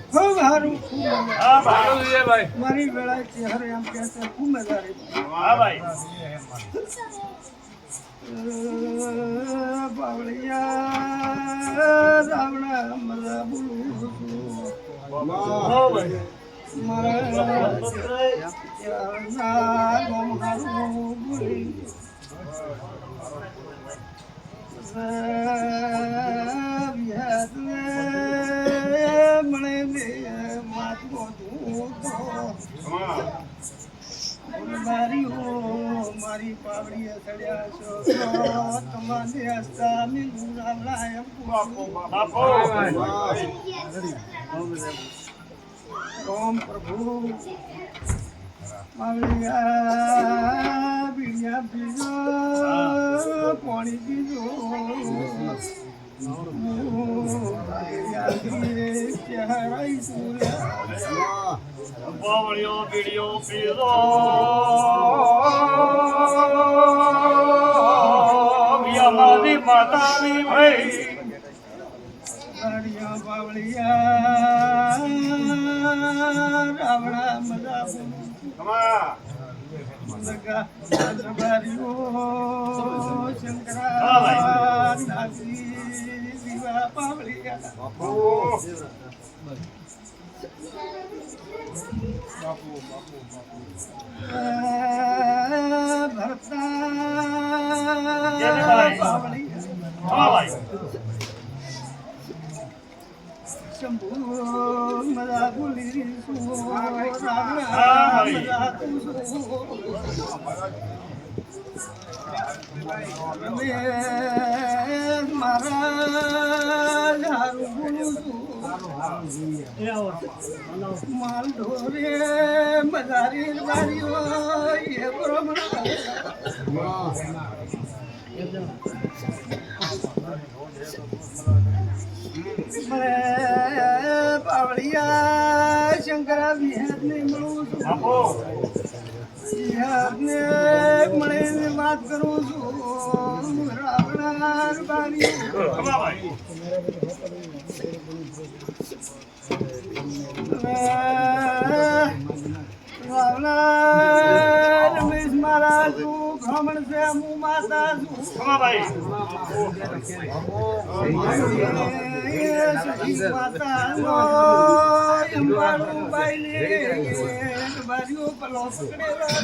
ખૂબ સારું હા ભાઈ મારી વેળા ચહેરે એમ કે છે ખૂબ મજા આવી હા ભાઈ બાવળિયા રાવણા મજા બોલું મારા મારી પાવડીએ ચડ્યા છો તમારે હસ્તા ઓમ પ્રભુ માવડિયા બીડિયા પીજો પાણી પીજો પાવળીઓ પીડીઓ પીરો મારી માતાની ભાઈ બાવળિયા રાવણા મજા શંકરા નાગી દીવા પાવળિયા શંભુ મજા બોલી મારા માલ ઢોરે મજારી બારીઓ એ પાવળિયા શંકરા વિહાર ને મળું છું વિહારને મળીને વાત કરું છું રાવણા બારી રાવણા રમેશ મારા તું ભ્રમણ છે હું માતા છું માતા નો મારું બાઈ બારીઓ પલો પકડેલા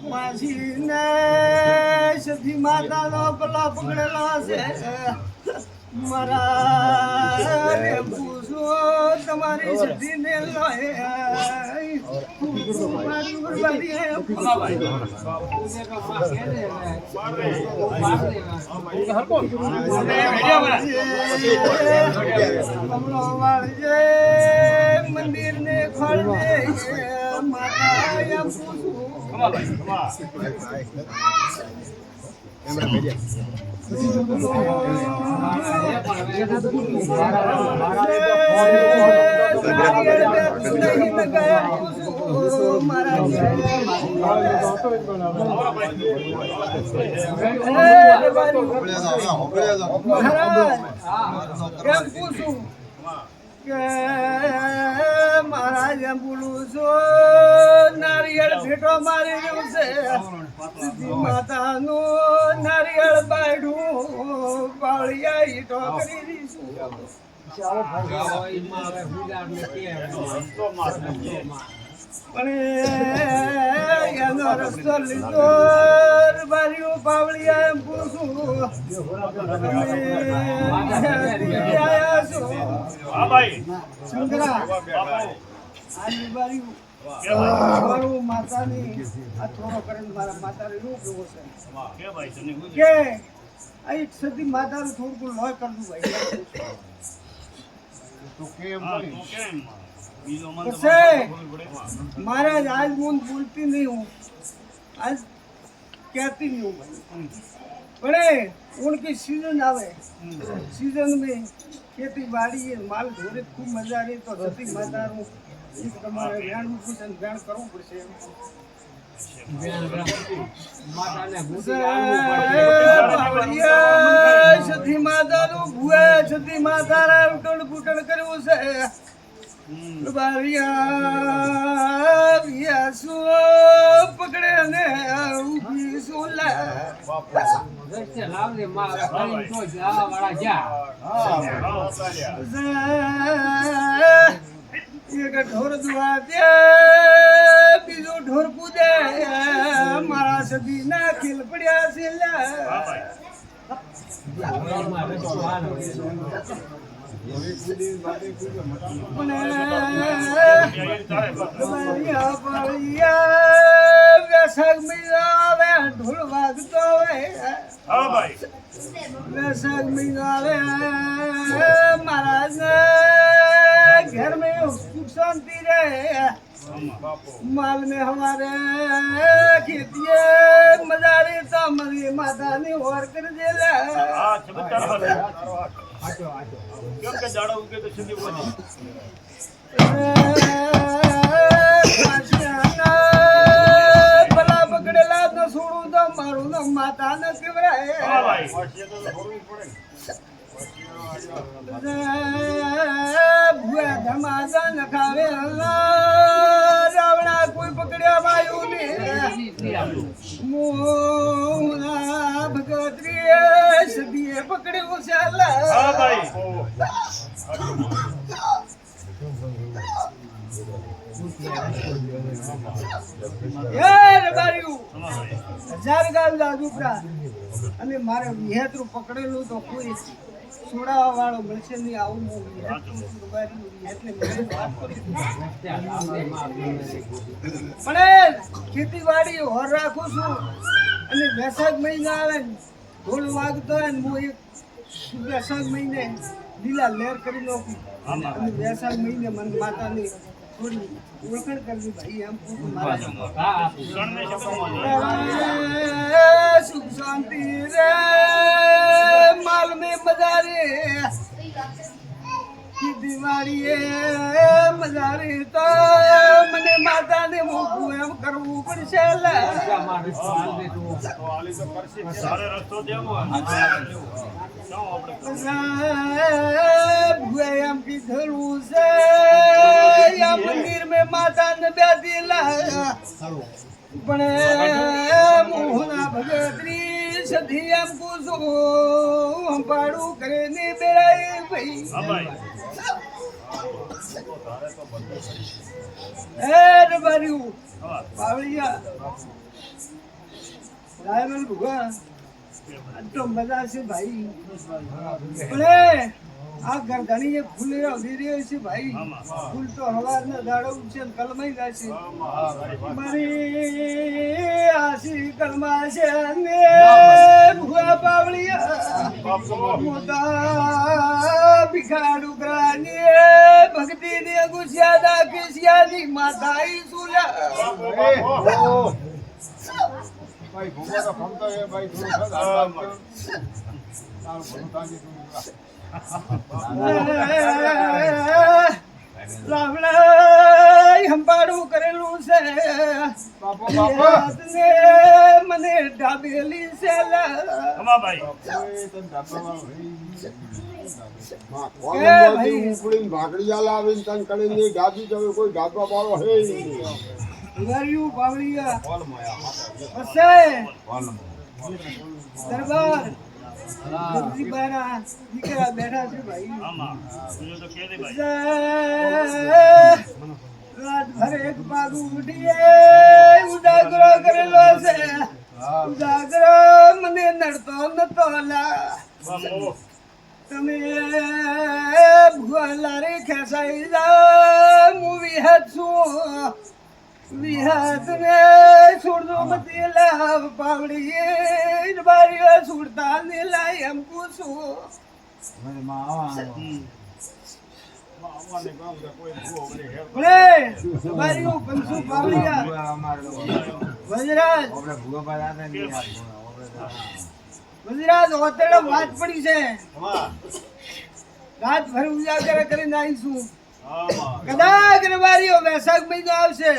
માસીને સતી માતાનો પલો પકડેલો છે મારા પૂછો તમારી સતીને મંદિર ને ખોલજે માતા મહારાજ એમ બોલું છું નારિયેળ ભેટો મારી રહ્યું છે માતાનું નારિયેળ બાયડું પાળિયા ઈટો કરી દઈશું પણ એનો રસ્તો લીધો બારીઓ પાવળિયા એમ પૂછું શંકરા આજની બારીઓ માતાની આ થોડો કરીને મારા માતાને એવું કેવું છે કે આ એક સદી માતાનું થોડું લોહી કરવું ભાઈ महाराज आज मुन बोलती नहीं हूँ आज कहती नहीं हूँ बड़े उनकी सीजन आवे सीजन में खेती बाड़ी माल ढोरे खूब मजा रही तो सती माता एक તમારે વેણ પૂછન વેણ કરવું પડશે સતી માતાનું ભુએ સતી માતાના ઉટણ પુટણ કર્યું છે પકડે ને ઉભી સોલા એક ઢોર દુઆ દે બીજો ઢોર કૂદે મારા સદી ના ખીલ પડ્યા છે ઢોળ વાગતો હોય વૈશાખ મહિનો આવે મહારાજ घर में सुख शांति रहे माल में हमारे खेती मजारे तो मरी माता ने और कर देला भला पकड़ेला तो छोड़ू तो मारू तो माता ने केवराए ધમાસા નખાવે રાવણા કોઈ પકડ્યા વાયુ ને મોના ભગવત્રી સદીએ પકડ્યું છે હજાર ગાલ રાજુપરા અને મારે વિહેતરું પકડેલું તો કોઈ છોડાવા વાળો મળશે નહીં આવું પણ ખેતીવાડી હોર રાખું છું અને વૈશાખ મહિના આવે ને ઢોલ વાગતો હોય ને હું એક વૈશાખ મહિને લીલા લહેર કરી લઉં અને વૈશાખ મહિને મને માતાની થોડી ઓળખાણ કરવી ભાઈ એમ સુખ શાંતિ રે माल में मजारे दिवाળી મજારે તો મને માતાને મોકું એમ કરવું પડશે એમ કીધું છે યા મંદિર મેં માતાને બેઠી લાયા પણ મોહના ભગતરી સધી એમ કુસુમ પાડું કરે ને બેરાય ભાઈ રબાર્યું પાવળિયા રાયમલ ભુવા તો મજા છે ભાઈ પણ આ ઘણી એક ફૂલ ઉભી રહ્યો છે ભાઈ ફૂલ તો હવારના દાડો છે કલમાઈ જાય છે મારી આશી કલમા છે ને ભુવા પાવળિયા મોટા ભિખાડુ ગ્રાની ભક્તિ ને ગુસ્યાદા કેસિયાની માતાઈ સુલા ભાઈ ભૂગા તો ફમતો હે ભાઈ હંપાડું કરેલું છે મને ડાબેલી છે ભાગડિયા લાવીને તન કરીને ગાદી જવે કોઈ ગાદવા વાળો હે દરબાર દીકરા બેઠા છે ભાઈ રાત ભર એક પાગ ઉઠીએ ઉજાગરો કરેલો છે ઉજાગરો મને નડતો નતો તમે ભુવા રે ખેસાઈ જા હું વિહત છું વિહત ને છોડજો બધી લાવ પાવડી બારીઓ છોડતા ને લાય એમ પૂછું બારીઓ પંચુ પાવડિયા વજરાજ વજરાજ ઓતેડો વાત પડી છે રાત ભર ઉજાગરા કરીને આવીશું કદાચ રબારીઓ વૈશાખ મહિનો આવશે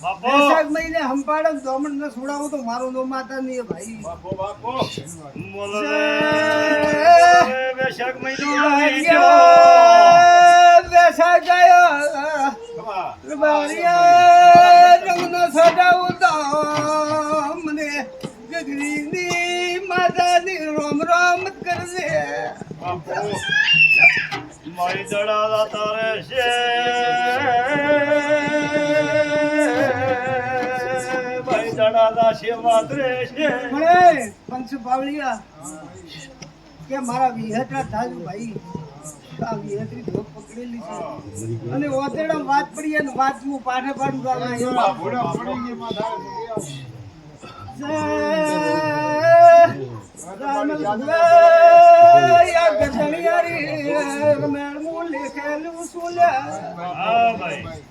બાપો વૈશાખ મહિને હંપાડે દોમણ ને છોડાવું તો મારું નો માતા નહીં ભાઈ બોલો રે વૈશાખ મહિનો આવી ગયો. વૈશાખ ગયો રબારીયા રંગનો સજાવું તો મને ગગરીની માતાની રોમ રોમ કરજે બાપો મારી દડા તારે છે મારી દડા છે માત્રે છે મળે પંચ પાવલિયા કે મારા વિહેટા થાજુ ભાઈ આ વિહેતરી ધોક પકડેલી છે અને ઓતેડા વાત પડી અને વાત હું પાઠે પાડું ગાના રામ યા ગઢણિયારી મેળ મું લેખેલું સુલ્યા હા ભાઈ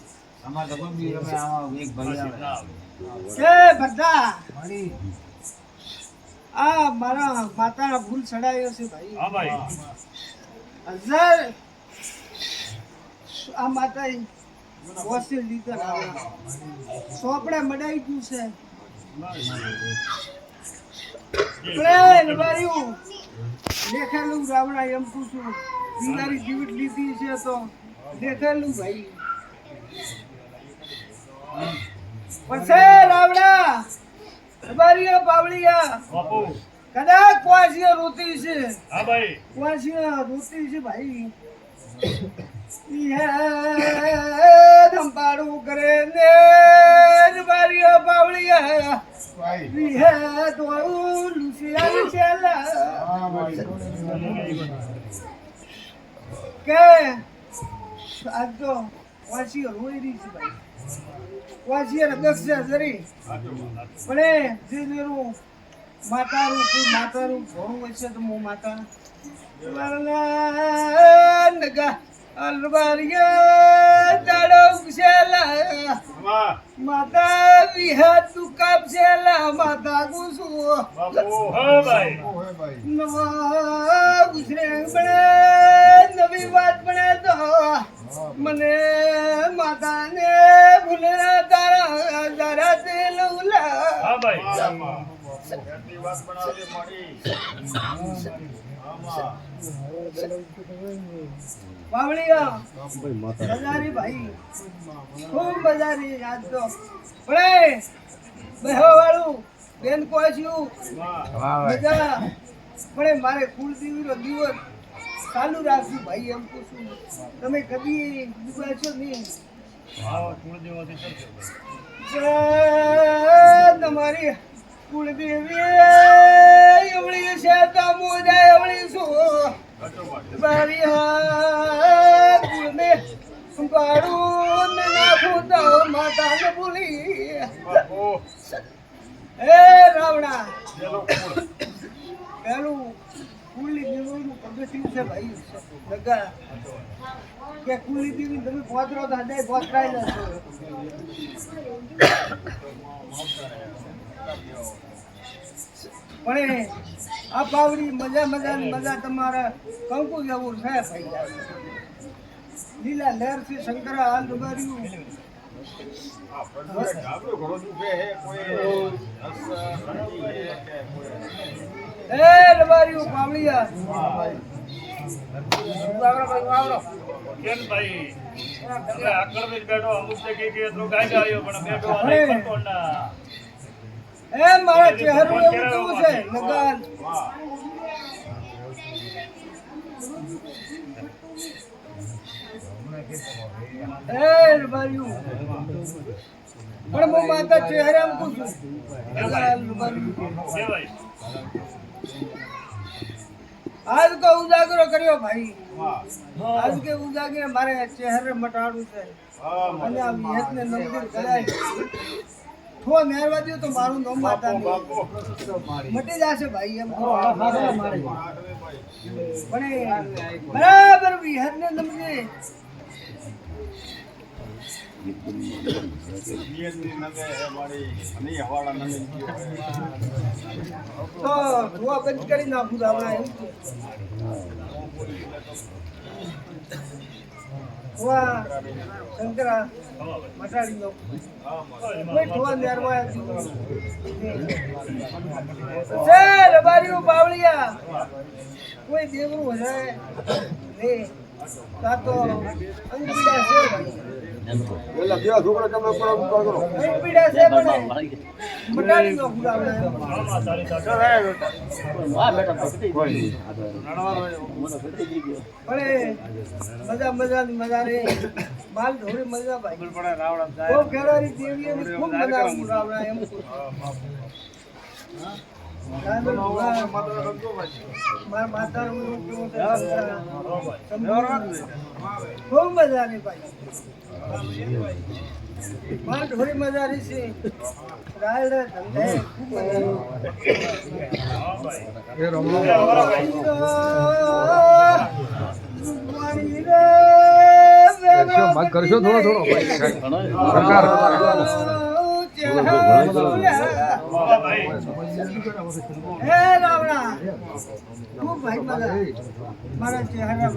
એ બધા આ મારા માતાના ભૂલ ચડાયો છે ભાઈ હા ભાઈ હજાર આ માતા વોસી લીધર સોપડા મડાઈ ગયું છે પ્રેમ વાર્યું દેખાયેલું રાવણા એમ પૂછું બિલારી જીવિત લીધી છે તો દેખાયેલું ભાઈ પછી રાવણા રબારીઓ પાવળિયા બાપુ કદાચ કુવાસીઓ રોતી છે હા ભાઈ કુવાસીઓ રોતી છે ભાઈ ધંપાડું કરે ને રબારીઓ પાવળિયા કે આજ તો વાંચીઓ રોઈ રહી છે ભાઈ વાંચીએ દક્ષ જરી પણ જે મેરું માતારું કોઈ માતારું ઘોરું હોય છે તો હું માતા નગા અલબારિયા દાડો ઉછેલા માતા વિહાર તું કાપસેલા માતા ગુસુ બાપુ હા ભાઈ નવા ગુસરે બને નવી વાત બને તો મને માતાને ભૂલે તારા તારા તે લઉલા હા ભાઈ બાવળિયા બજારી ભાઈ ખૂબ બજારી આજ તો પડે બેહો વાળું બેન કોચ્યું મજા પડે મારે કુળદેવી નો દિવસ ચાલુ રાખજો ભાઈ એમ પૂછું તમે કદી ડૂબાશો નહીં હા કુળદેવથી કરજો તમારી કુળદેવી એવડી છે તો મોજા એવડી શું મારી કુળને પાડું ને નાખું તો માતાને ભૂલી હે રાવણા પેલું કુળની દેવીનું પગથિયું છે ભાઈ લગા કે કુળની દેવી તમે પોતરો તો હદાય પોતરાઈ જશો પણ આ પાવડી મજા મજાની મજા તમારા કંકુ જેવું છે ભાઈ લીલા લહેર થી શંકરા હાલ ડુબાર્યું એ ડુબાર્યું પાવડિયા કેમ ભાઈ તમે આગળ જ બેઠો અમુક જગ્યાએ કે તો ગાય આવ્યો પણ બેઠો નહીં કરતો ના એ મારા ચહેરો એવું કેવું છે લગાન એ ડુબાર્યું પણ હું માતા ચહેરામાં પૂછું લગાન ડુબાર્યું કે ભાઈ આજ કો ઉજાગરો કર્યો ભાઈ આજ કે ઉજાગરે મારે ચહેરે મટાડવું છે અને આ વિહતને મંદિર કરાય થો મેરવા દો તો મારું નામ માતા મટી જશે ભાઈ એમ પણ બરાબર વિહતને નમજે તો ધુઆ બંધ કરી નાખું આપણા એમ ઠોવા શંકરા મટાડી દો કોઈ ઠોવા નેરવા છે રબારીઓ બાવળિયા કોઈ દેવરું હશે ને કાતો અંગીડા છે એટલે બે છોકરા તમે પણ ઉભા કરો અંગીડા છે પણ મટાડી દો ગુલાબડા આમાં સારી સારી પણ મજા રે બાલ ઢોળી મજા ભાઈ બહુ ખેરારી દેવીએ ખૂબ મજા ગુલાબડા એમ મારા માતાનું ખૂબ મજા રે ભાઈ માર ઢોરી મજા રહી છે રાયડે ધંધે ખૂબ મત કરશો થોડો હે રાવણા ખૂબ ભાઈ મજા મારા ચહેરા